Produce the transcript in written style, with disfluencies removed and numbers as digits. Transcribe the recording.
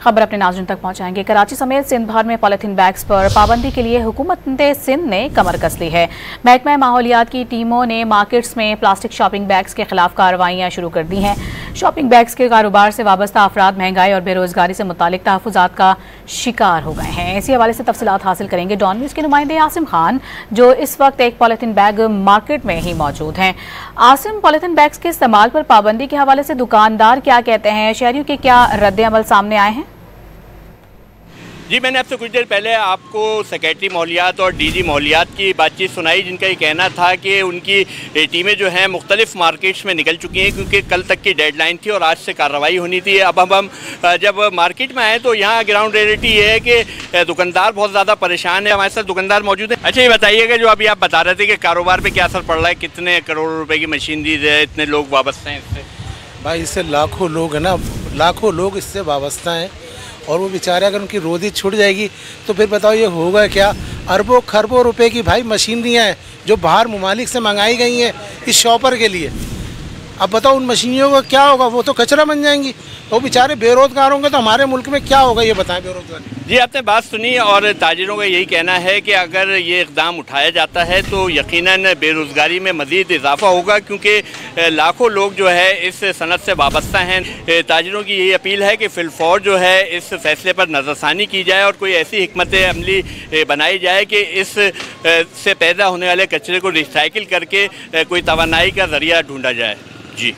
खबर अपने नाज़रीन तक पहुंचाएंगे। कराची समेत सिंध भर में पॉलिथीन बैग्स पर पाबंदी के लिए हुकूमत सिंध ने कमर कस ली है। महकमा माहौलियात की टीमों ने मार्केट्स में प्लास्टिक शॉपिंग बैग्स के खिलाफ कार्रवाइयां शुरू कर दी हैं। शॉपिंग बैग्स के कारोबार से वाबस्ता अफराद महंगाई और बेरोजगारी से मुतालिक तहफ़्फ़ुज़ात का शिकार हो गए हैं। इसी हवाले से तफसीलात हासिल करेंगे डॉन न्यूज़ के नुमाइंदे आसिम खान, जो इस वक्त एक पॉलिथीन बैग मार्केट में ही मौजूद हैं। आसिम, पॉलिथीन बैग्स के इस्तेमाल पर पाबंदी के हवाले से दुकानदार क्या कहते हैं, शहरियों के क्या रद्द-ए-अमल सामने आए हैं? जी, मैंने आपसे कुछ देर पहले आपको सेक्रेटरी माहौलियात और डीजी माहौलियात की बातचीत सुनाई, जिनका ये कहना था कि उनकी टीमें जो हैं मुख्तलिफ मार्केट्स में निकल चुकी हैं, क्योंकि कल तक की डेडलाइन थी और आज से कार्रवाई होनी थी। अब हम जब मार्केट में आए तो यहाँ ग्राउंड रियलिटी ये है कि दुकानदार बहुत ज़्यादा परेशान है। हमारे साथ दुकानदार मौजूद है। अच्छा, ये बताइएगा, जो अभी आप बता रहे थे कि कारोबार पर क्या असर पड़ रहा है, कितने करोड़ रुपये की मशीनरी है, इतने लोग वाबस्ता हैं इससे? भाई, इससे लाखों लोग हैं ना, लाखों लोग इससे वाबस्ता हैं और वो बेचारे अगर उनकी रोज़ी छूट जाएगी तो फिर बताओ ये होगा क्या। अरबों खरबों रुपए की भाई मशीनरियाँ हैं जो बाहर ममालिक से मंगाई गई हैं इस शॉपर के लिए। अब बताओ उन मशीनरियों का क्या होगा, वो तो कचरा बन जाएंगी। तो बेचारे बेरोज़गार होंगे तो हमारे मुल्क में क्या होगा, ये बताएं बेरोज़गारी। जी, आपने बात सुनी और ताजिरों का यही कहना है कि अगर ये इक़दाम उठाया जाता है तो यकीनन बेरोज़गारी में मज़ीद इजाफा होगा, क्योंकि लाखों लोग जो है इस सनत से वाबस्ता हैं। ताजिरों की यही अपील है कि फिलफौर जो है इस फैसले पर नज़रसानी की जाए और कोई ऐसी हिकमत अमली बनाई जाए कि इस से पैदा होने वाले कचरे को रिसाइकिल करके कोई तवानाई का ज़रिया ढूंढा जाए। जी।